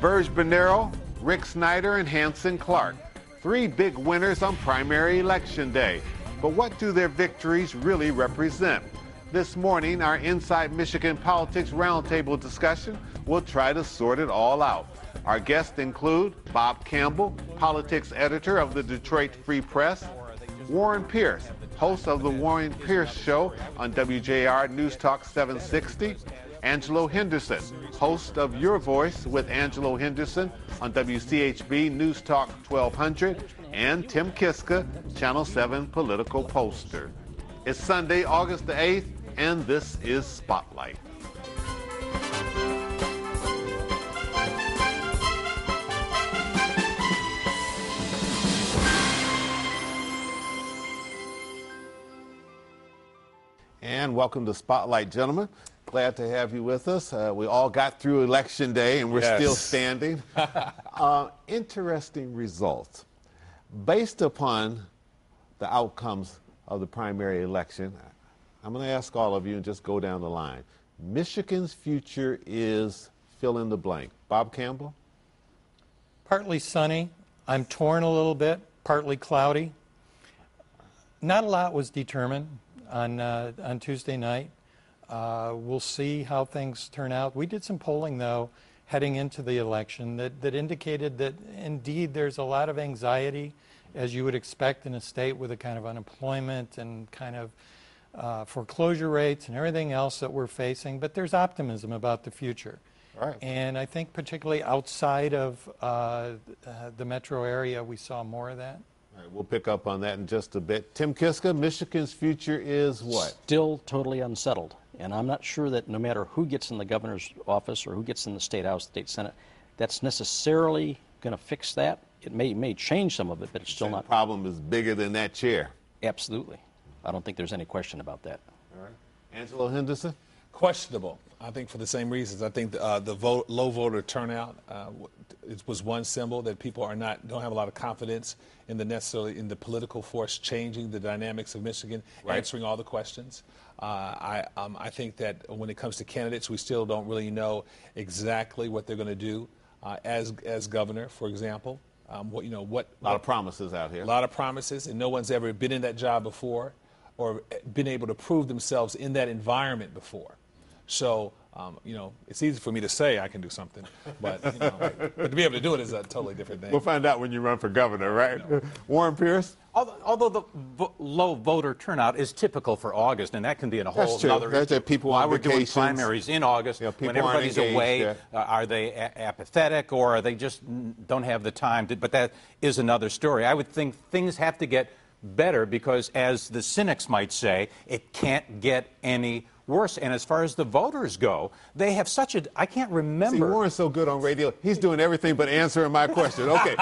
VIRG BERNERO, Rick Snyder, and HANSEN CLARKE. Three big winners on primary election day. But what do their victories really represent? This morning, our Inside Michigan Politics Roundtable discussion will try to sort it all out. Our guests include Bob Campbell, politics editor of the Detroit Free Press, Warren Pierce, host of the Warren Pierce Show on WJR News Talk 760, Angelo Henderson, host of Your Voice with Angelo Henderson on WCHB News Talk 1200, and Tim Kiska, Channel 7 political poster. It's Sunday, August the 8th, and this is Spotlight. And welcome to Spotlight, gentlemen. Glad to have you with us. We all got through Election Day, and we're still standing. Interesting results. Based upon the outcomes of the primary election, I'm going to ask all of you and just go down the line. Michigan's future is fill in the blank. Bob Campbell? Partly sunny. I'm torn a little bit. Partly cloudy. Not a lot was determined on Tuesday night. We'll see how things turn out. We did some polling, though, heading into the election that indicated that, indeed, there's a lot of anxiety, as you would expect in a state with a kind of unemployment and kind of foreclosure rates and everything else that we're facing. But there's optimism about the future. Right. And I think particularly outside of the metro area, we saw more of that. All right, we'll pick up on that in just a bit. Tim Kiska, Michigan's future is what? Still totally unsettled. And I'm not sure that no matter who gets in the governor's office or who gets in the state house, state senate, that's necessarily going to fix that. It may change some of it, but it's still not. The problem is bigger than that chair. Absolutely. I don't think there's any question about that. All right. Angelo Henderson? Questionable. I think for the same reasons. I think the low voter turnout it was one symbol that people don't have a lot of confidence in the political force changing the dynamics of Michigan, answering all the questions. I think that when it comes to candidates, we still don't really know exactly what they're going to do as governor, for example. A lot of promises out here. A lot of promises, and no one's ever been in that job before or been able to prove themselves in that environment before. So, it's easy for me to say I can do something, but, but to be able to do it is a totally different thing. We'll find out when you run for governor, right? Warren Pierce? Although the low voter turnout is typical for August, and that can be in a whole other issue. People Why on we're doing vacations. Primaries in August when everybody's away. Are they apathetic, or are they just don't have the time? But that is another story. I would think things have to get better because, as the cynics might say, it can't get any worse. And as far as the voters go, they have such a, I can't remember. See, Warren's so good on radio. He's doing everything but answering my question. Okay,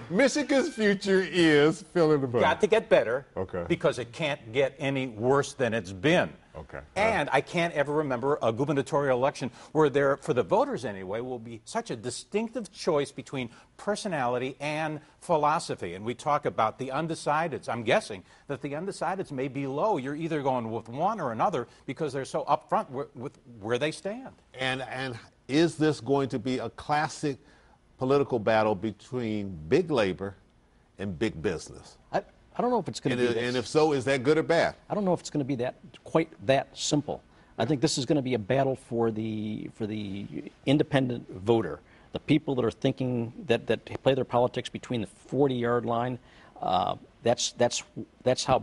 Michigan's future is fill in the blank. Got to get better. Okay. Because it can't get any worse than it's been. Okay. And I can't ever remember a gubernatorial election where there, for the voters anyway, will be such a distinctive choice between personality and philosophy. And we talk about the undecideds. I'm guessing that the undecideds may be low. You're either going with one or another because they're so upfront with where they stand. And is this going to be a classic political battle between big labor and big business? I don't know if it's going to be that. And if so, is that good or bad? I don't know if it's going to be quite that simple. I think this is going to be a battle for the independent voter, the people that are thinking that play their politics between the 40-yard line. That's how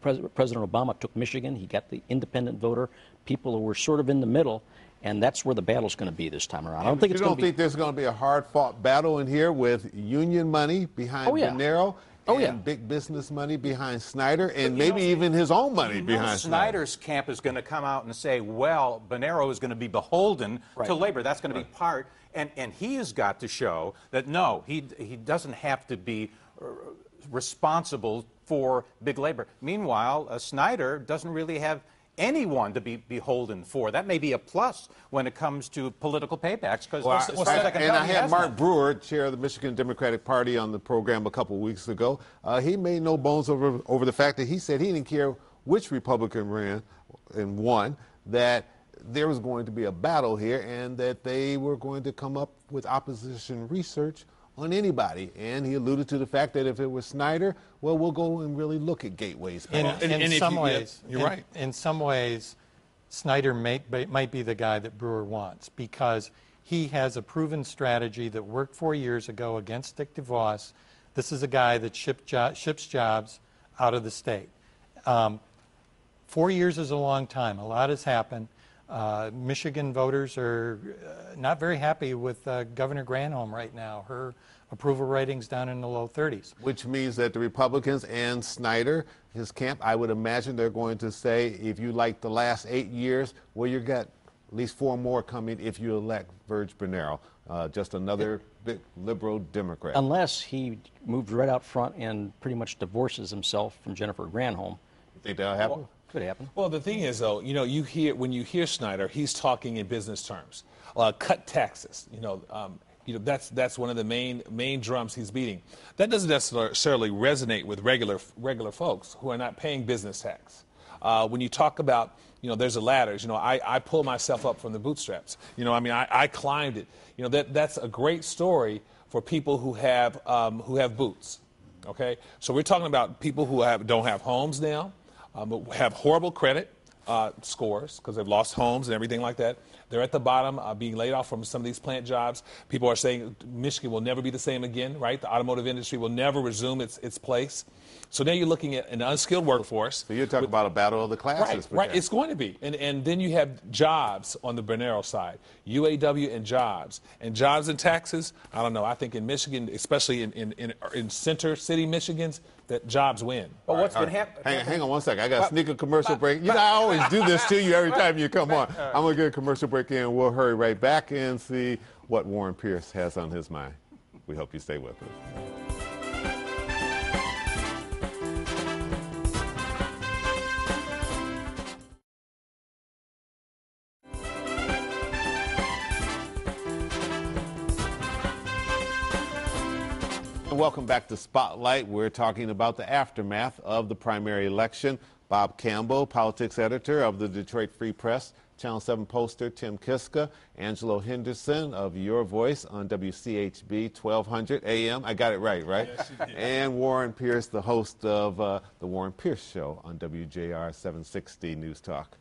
President Obama took Michigan. He got the independent voter, people who were sort of in the middle, and that's where the battle's going to be this time around. I don't think you don't think there's going to be a hard-fought battle in here with union money behind BERNERO? And big business money behind Snyder, and maybe even his own money behind Snyder's camp is going to come out and say, well, BERNERO is going to be beholden to labor. That's going to be part, and he has got to show that, no, he doesn't have to be responsible for big labor. Meanwhile, Snyder doesn't really have anyone to be beholden for. That may be a plus when it comes to political paybacks. Because I had Mark Brewer, chair of the Michigan Democratic Party, on the program a couple of weeks ago. He made no bones over the fact that he said he didn't care which Republican ran and won, that there was going to be a battle here and that they were going to come up with opposition research on anybody. And he alluded to the fact that if it was Snyder, well, we'll go and really look at gateways. In some ways, you're right. In some ways, Snyder might be the guy that Brewer wants, because he has a proven strategy that worked 4 years ago against Dick DeVos. This is a guy that ships jobs out of the state. 4 years is a long time. A lot has happened. Michigan voters are not very happy with Governor Granholm right now. Her approval rating's down in the low 30s. Which means that the Republicans and Snyder, his camp, I would imagine they're going to say, if you like the last 8 years, well, you got at least 4 more coming if you elect VIRG Bernero. Just another big liberal Democrat. Unless he moved right out front and pretty much divorces himself from Jennifer Granholm. You think that'll happen? Well, could happen. Well, the thing is, though, you know, when you hear Snyder, he's talking in business terms. Cut taxes. That's one of the main drums he's beating. That doesn't necessarily resonate with regular folks who are not paying business tax. When you talk about, there's a ladder. I pull myself up from the bootstraps. I climbed it. That's a great story for people who have boots. Okay, so we're talking about people who don't have homes now, but have horrible credit scores because they've lost homes and everything like that. They're at the bottom, being laid off from some of these plant jobs. People are saying Michigan will never be the same again, right? The automotive industry will never resume its place. So now you're looking at an unskilled workforce. So you're talking about a battle of the classes. Right. It's going to be. And then you have jobs on the Bernero side, UAW and jobs. And jobs and taxes, I don't know. I think in Michigan, especially in center city Michigans, that jobs win. But what's been happening? Hang on one second. I got to sneak a commercial break. I always do this to you every time you come on. I'm going to get a commercial break in. We'll hurry right back and see what Warren Pierce has on his mind. We hope you stay with us. Welcome back to Spotlight. We're talking about the aftermath of the primary election. Bob Campbell, politics editor of the Detroit Free Press, Channel 7 poster Tim Kiska, Angelo Henderson of Your Voice on WCHB 1200 AM. I got it right? Yes, you did. And Warren Pierce, the host of the Warren Pierce Show on WJR 760 News Talk.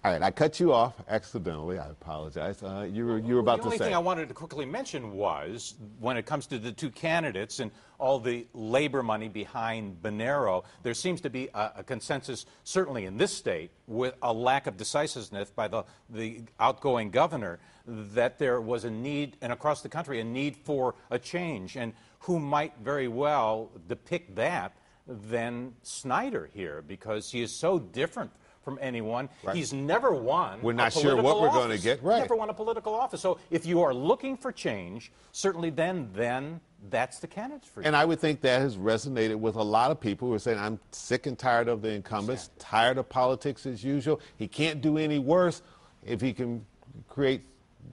All right, I cut you off accidentally. I apologize. You were about to say. The only thing I wanted to quickly mention was, when it comes to the two candidates and all the labor money behind Bernero, there seems to be a consensus, certainly in this state, with a lack of decisiveness by the outgoing governor, that there was a need, and across the country, a need for a change. And who might very well depict that than Snyder here, because he is so different from anyone. Right. He's never won. We're not sure what we're going to get. Right. Never won a political office. So if you are looking for change, certainly then that's the candidate for you. And I would think that has resonated with a lot of people who are saying, I'm sick and tired of the incumbents, tired of politics as usual. He can't do any worse if he can create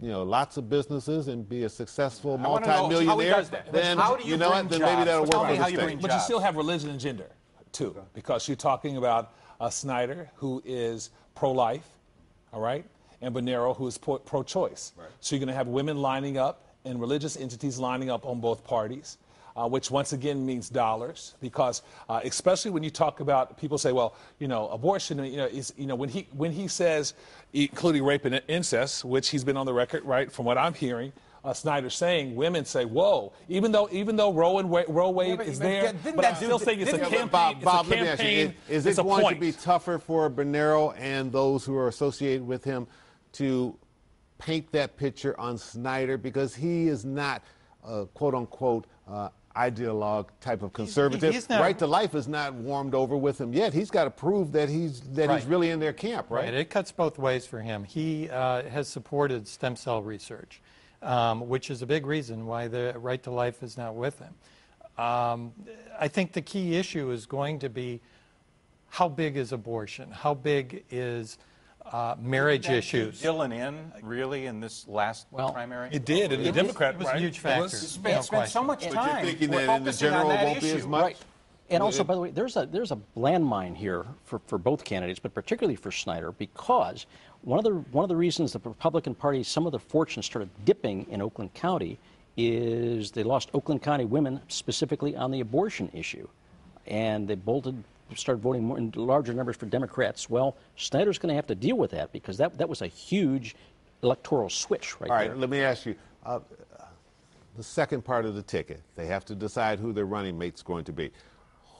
lots of businesses and be a successful multi-millionaire. Then maybe that'll work for the state. But you still have religion and gender too, because you're talking about Snyder, who is pro-life, all right, and Bernero, who is pro-choice. Right. So you're going to have women lining up and religious entities lining up on both parties, which once again means dollars, because especially when you talk about, people say, well, abortion, is, when he says, including rape and incest, which he's been on the record, right, from what I'm hearing, Snyder saying, women say, whoa, even though Roe Wade is there, but I'm still saying it's a campaign. Bob, let me ask you, is it going to be tougher for Bernero and those who are associated with him to paint that picture on Snyder, because he is not a quote-unquote ideologue type of conservative? Right to life is not warmed over with him yet. He's got to prove that he's really in their camp, right? It cuts both ways for him. He has supported stem cell research, which is a big reason why the right to life is not with him. I think the key issue is going to be, how big is abortion? How big is marriage issues? Dylan really in this last primary? It did, and the Democrat, it was a huge factor. Spent so much time. But you're thinking that in the general won't be as much? Right. And also, by the way, there's a landmine here for both candidates, but particularly for Snyder, because one of the reasons the Republican Party, some of the fortunes started dipping in Oakland County, is they lost Oakland County women specifically on the abortion issue, and they started voting more in larger numbers for Democrats. Well, Snyder's going to have to deal with that because that was a huge electoral switch right there. All right, let me ask you. The second part of the ticket, they have to decide who their running mate's going to be.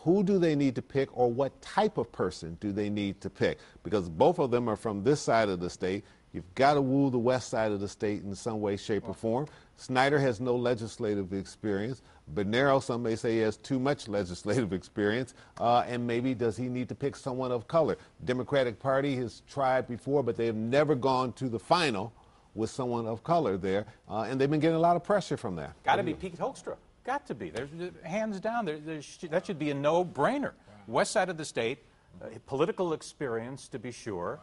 Who do they need to pick, or what type of person do they need to pick? Because both of them are from this side of the state. You've got to woo the west side of the state in some way, shape, or form. Snyder has no legislative experience. Bernero, some may say, he has too much legislative experience. And maybe does he need to pick someone of color? Democratic Party has tried before, but they have never gone to the final with someone of color there, and they've been getting a lot of pressure from that. Got to be Pete Hoekstra. Got to be. There's hands down. That should be a no-brainer. West side of the state, political experience to be sure.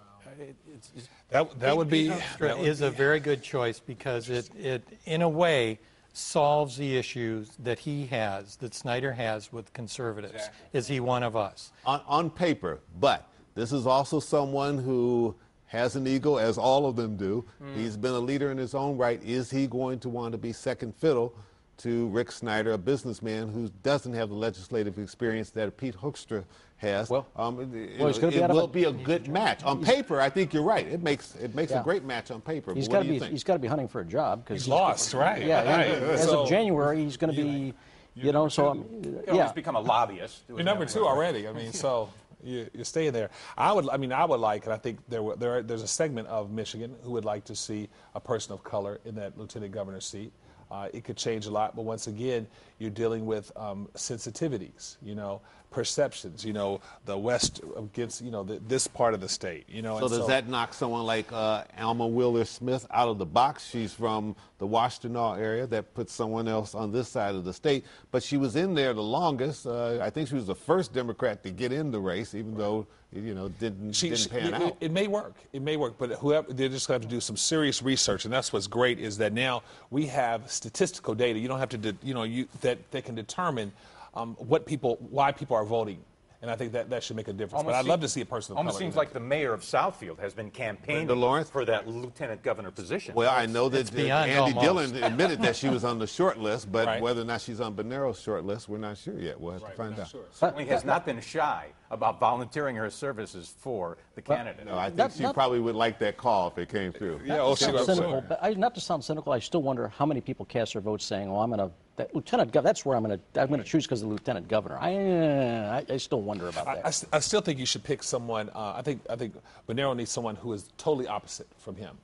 That would be a very good choice because it in a way solves the issues that he has, that Snyder has with conservatives. Exactly. Is he one of us? On paper, but this is also someone who has an ego, as all of them do. He's been a leader in his own right. Is he going to want to be second fiddle to Rick Snyder, a businessman who doesn't have the legislative experience that Pete Hoekstra has? Well, it will be a good match. On paper, I think you're right. It makes a great match on paper. He's got to He's got to be hunting for a job because he's lost, right? Yeah, right. As of January, he's going to be, He's become a lobbyist. You're number 2 already. I mean, so. You're staying there. I would like, and I think there's a segment of Michigan who would like to see a person of color in that lieutenant governor seat. It could change a lot, but once again, you're dealing with sensitivities, perceptions, the West against, this part of the state, So does that knock someone like Alma Wheeler-Smith out of the box? She's from the Washtenaw area. That puts someone else on this side of the state. But she was in there the longest. I think she was the first Democrat to get in the race, even though, didn't pan out. It may work. It may work, but they're just going to have to do some serious research, and that's what's great is that now we have statistical data. You don't have to, that can determine why people are voting. And I think that should make a difference. But I'd love to see a person of color. Almost seems like the mayor of Southfield has been campaigning for that lieutenant governor position. Well, I know that Andy Dillon admitted that she was on the short list, but whether or not she's on Bernero's short list, we're not sure yet. We'll have to find out. Sure. Certainly has not been shy about volunteering her services for the candidate. No, I think she probably would like that call if it came through. Not to sound cynical, I still wonder how many people cast their votes saying, "Well, that lieutenant governor. That's where I'm going to choose because of the lieutenant governor." I still wonder about that. I still think you should pick someone. I think Bernero needs someone who is totally opposite from him.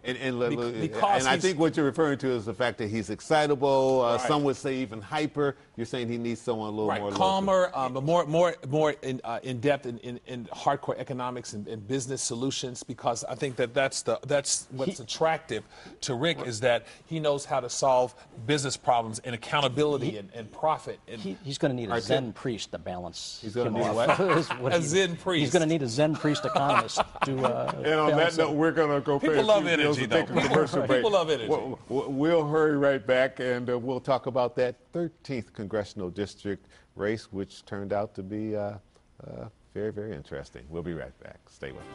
And I think what you're referring to is the fact that he's excitable. Some would say even hyper. You're saying he needs someone a little more calmer, but more in depth in hardcore economics and business solutions. Because I think that's what's attractive to Rick is that he knows how to solve business problems and accountability and profit. He's going to need a Zen priest to balance. He's going to need what? A Zen priest. He's going to need a Zen priest economist to. And on that note, we're going to go. People love energy, though. People love energy. We'll hurry right back, and we'll talk about that 13th congressional district race, which turned out to be very, very interesting. We'll be right back. Stay with us.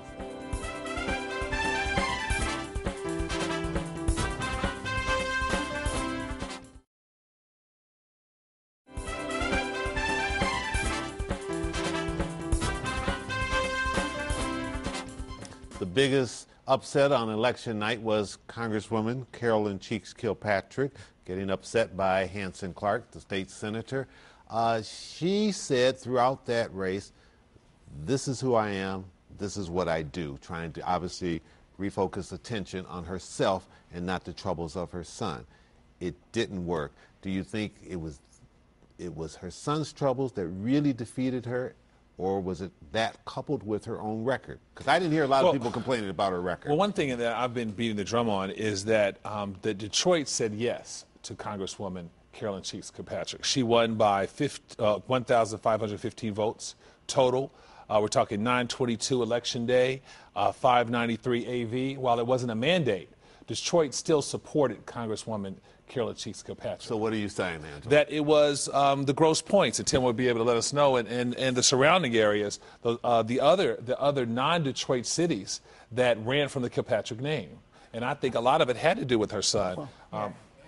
The biggest upset on election night was Congresswoman Carolyn Cheeks Kilpatrick getting upset by HANSEN CLARKE, the state senator. She said throughout that race, "This is who I am, this is what I do," trying to obviously refocus attention on herself and not the troubles of her son. It didn't work. Do you think it was her son's troubles that really defeated her? Or was it that coupled with her own record? Because I didn't hear a lot of people complaining about her record. Well, one thing that I've been beating the drum on is that Detroit said yes to Congresswoman Carolyn Cheeks Kilpatrick. She won by 1,515 votes total. We're talking 922 election day, 593 AV. While it wasn't a mandate, Detroit still supported Congresswoman Carolyn Cheeks Kilpatrick. So what are you saying, Angela? That it was the Grosse Pointes, and Tim will be able to let us know, and the surrounding areas, the other non-Detroit cities that ran from the Kilpatrick name. And I think a lot of it had to do with her son.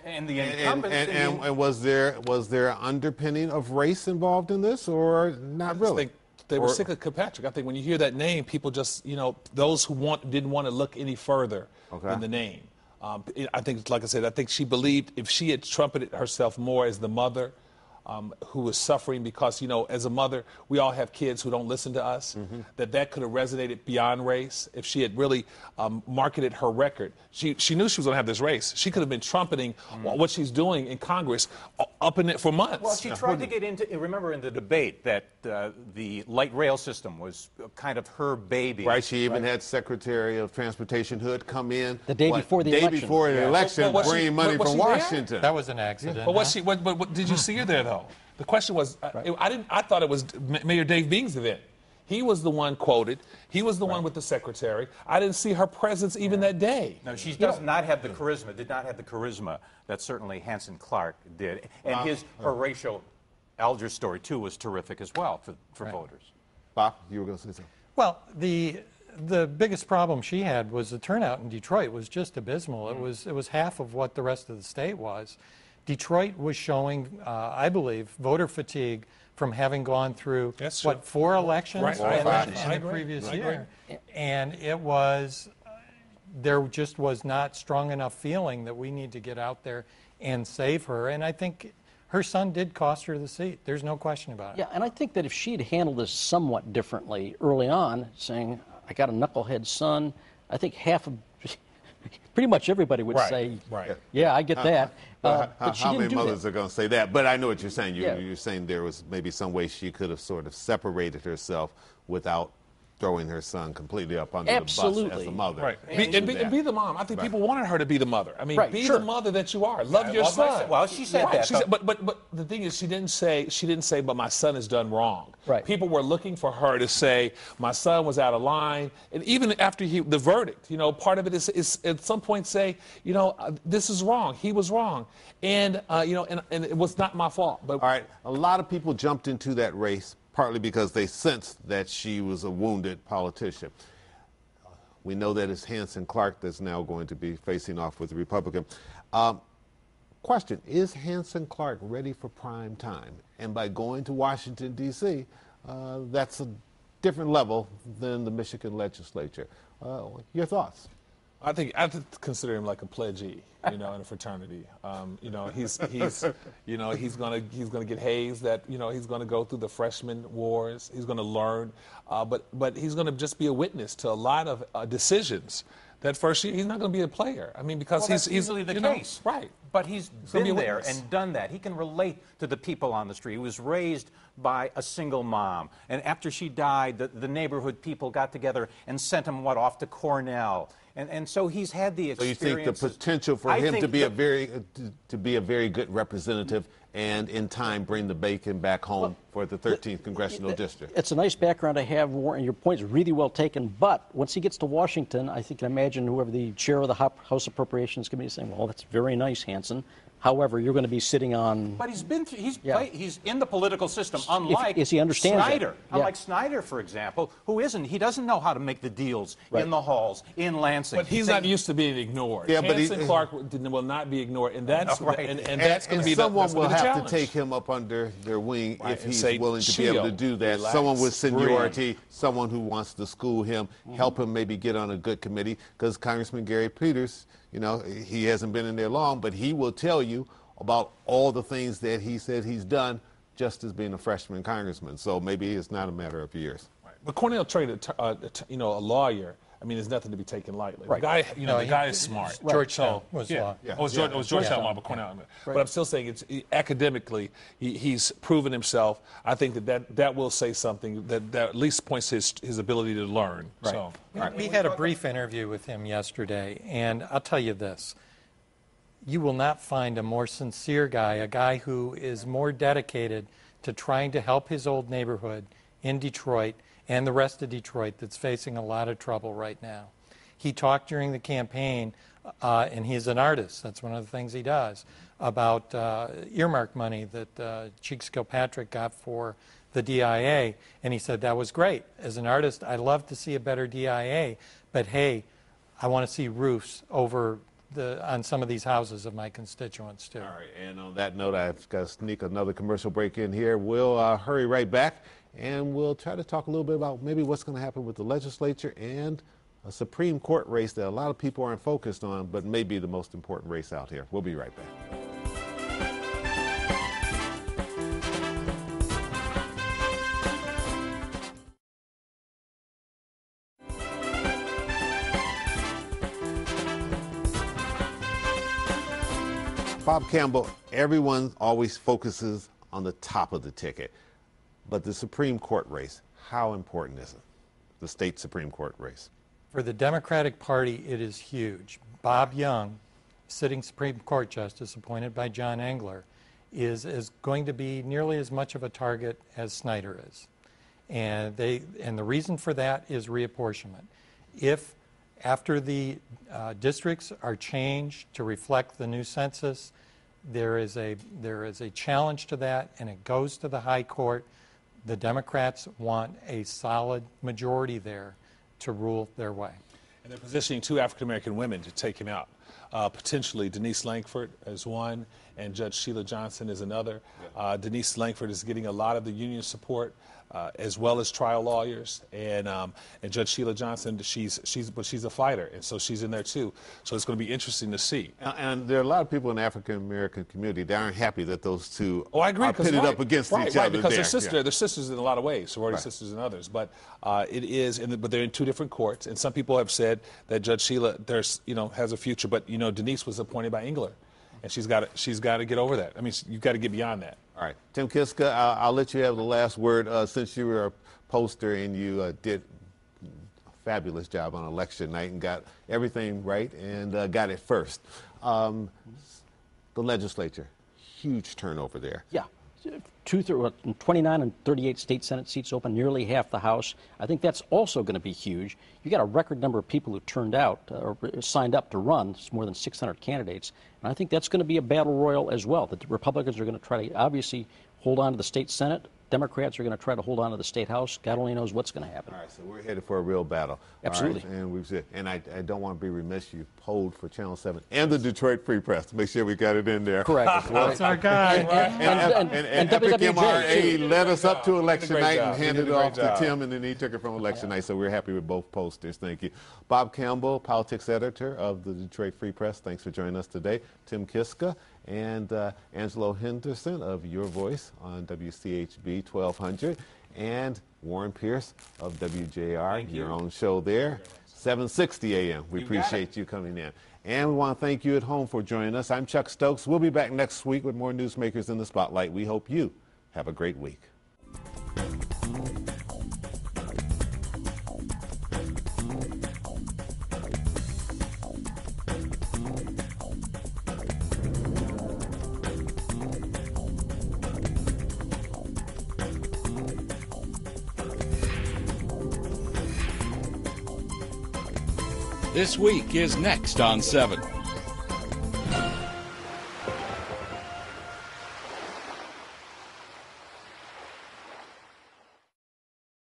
And the incumbents. And was there an underpinning of race involved in this, or not really? I think they were sick of Kilpatrick. I think when you hear that name, people just, those who didn't want to look any further in the name. I think, like I said, I think she believed if she had trumpeted herself more as the mother who was suffering because, as a mother, we all have kids who don't listen to us, that could have resonated beyond race. If she had really marketed her record, she knew she was going to have this race. She could have been trumpeting what she's doing in Congress up in it for months. Well, she tried to get into, remember in the debate that the light rail system was kind of her baby. Right, she even had Secretary of Transportation Hood come in. The day before the election. The day before the election, bringing money from Washington. That was an accident. But what did you see her there, though? The question was, I thought it was Mayor Dave Bing's event. He was the one quoted. He was the one with the secretary. I didn't see her presence even that day. No, she does not have the charisma, did not have the charisma that certainly HANSEN CLARKE did. And his Horatio Alger story, too, was terrific as well for voters. Bob, you were going to say something? Well, the biggest problem she had was the turnout in Detroit was just abysmal. It was half of what the rest of the state was. Detroit was showing, I believe, voter fatigue from having gone through, 4 elections in the previous year. And there just was not strong enough feeling that we need to get out there and save her. And I think her son did cost her the seat. There's no question about it. Yeah, and I think that if she'd handled this somewhat differently early on, saying, I got a knucklehead son, I think pretty much everybody would say, yeah, I get that. But how many mothers are going to say that? But I know what you're saying. You're saying there was maybe some way she could have sort of separated herself without throwing her son completely up under the bus as a mother. Right. And be the mom. I think people wanted her to be the mother. I mean, be the mother that you are. Love your son. Well, she said that. She said, but the thing is, she didn't say, but my son has done wrong. Right. People were looking for her to say, my son was out of line. And even after the verdict, part of it is at some point say, this is wrong. He was wrong. And, and it was not my fault. But all right. A lot of people jumped into that race partly because they sensed that she was a wounded politician. We know that it's HANSEN CLARKE that's now going to be facing off with the Republican. Question, is HANSEN CLARKE ready for prime time? And by going to Washington, D.C., that's a different level than the Michigan legislature. Your thoughts? I consider him like a pledgee, in a fraternity. He's gonna get hazed. That he's gonna go through the freshman wars. He's gonna learn, but he's gonna just be a witness to a lot of decisions. That first year, he's not going to be a player. I mean, because he's easily the case, right? But he's been there and done that. He can relate to the people on the street. He was raised by a single mom, and after she died, the neighborhood people got together and sent him off to Cornell. And so he's had the experience. So you think the potential for him to be a very good representative and in time bring the bacon back home for the 13th Congressional District? It's a nice background to have, Warren. Your point is really well taken. But once he gets to Washington, I think I imagine whoever the chair of the House Appropriations Committee is saying, well, that's very nice, HANSEN. However, you're going to be sitting on. But he's been through, he's in the political system, unlike he understands Snyder. Unlike Snyder, for example, who isn't. He doesn't know how to make the deals in the halls, in Lansing. But he's not used to being ignored. Yeah, but HANSEN CLARKE will not be ignored, and that's and that's going to be someone will have challenge. to take him up under their wing if he's willing to be able to do that. Someone with seniority, someone who wants to school him, help him maybe get on a good committee. Because Congressman Gary Peters, he hasn't been in there long, but he will tell you about all the things that he said he's done just as being a freshman congressman. So maybe it's not a matter of years. Right. But Cornell trained a lawyer. I mean, there's nothing to be taken lightly. Right. The guy, the guy is smart. Georgetown was law. It was Georgetown law, but Cornell. But I'm still saying academically, he's proven himself. I think that will say something that at least points to his ability to learn. Right. So, we had a brief interview with him yesterday, and I'll tell you this. You will not find a more sincere guy, a guy who is more dedicated to trying to help his old neighborhood in Detroit and the rest of Detroit that's facing a lot of trouble right now. He talked during the campaign, and he's an artist. That's one of the things he does, about earmark money that Cheeks Kilpatrick got for the DIA. And he said, that was great. As an artist, I'd love to see a better DIA, but hey, I want to see roofs on some of these houses of my constituents, too. All right, and on that note, I've got to sneak another commercial break in here. We'll hurry right back, and we'll try to talk a little bit about maybe what's going to happen with the legislature and a Supreme Court race that a lot of people aren't focused on, but may be the most important race out here. We'll be right back. Bob Campbell, everyone always focuses on the top of the ticket, but the Supreme Court race, how important is it? The state Supreme Court race. For the Democratic Party, it is huge. Bob Young, sitting Supreme Court Justice appointed by John Engler, is going to be nearly as much of a target as Snyder is. And the reason for that is reapportionment. If after the districts are changed to reflect the new census, there is a challenge to that, and it goes to the High Court. The Democrats want a solid majority there to rule their way. And they're positioning 2 African-American women to take him out. Potentially Denise Langford is one, and Judge Sheila Johnson is another. Denise Langford is getting a lot of the union support, as well as trial lawyers, and Judge Sheila Johnson, she's a fighter, and so she's in there too. So it's going to be interesting to see. And there are a lot of people in the African American community that aren't happy that those two are pitted up against each other. Because they're sisters in a lot of ways, sorority sisters in others. But but they're in 2 different courts, and some people have said that Judge Sheila has a future, but Denise was appointed by Engler, and she's got to get over that. I mean, you've got to get beyond that. All right, Tim Kiska, I'll let you have the last word. Since you were a poster and you did a fabulous job on election night and got everything right and got it first. The legislature, huge turnover there. Yeah. 29 and 38 state Senate seats open, nearly half the House. I think that's also going to be huge. You got a record number of people who turned out or signed up to run. It's more than 600 candidates. And I think that's going to be a battle royal as well. The Republicans are going to try to obviously hold on to the state Senate. Democrats are going to try to hold on to the state House. God only knows what's going to happen. All right, so we're headed for a real battle. Absolutely. All right, and I don't want to be remiss. You polled for Channel 7 and the Detroit Free Press to make sure we got it in there. Correct. That's our guy. And Epic MRA led us up to election night and handed it off to Tim, and then he took it from election night. So we're happy with both posters. Thank you. Bob Campbell, politics editor of the Detroit Free Press. Thanks for joining us today. Tim Kiska and Angelo Henderson of Your Voice on WCHB 1200, and Warren Pierce of WJR, your own show there, 760 a.m. We appreciate you coming in. And we want to thank you at home for joining us. I'm Chuck Stokes. We'll be back next week with more Newsmakers in the Spotlight. We hope you have a great week. This week is next on 7.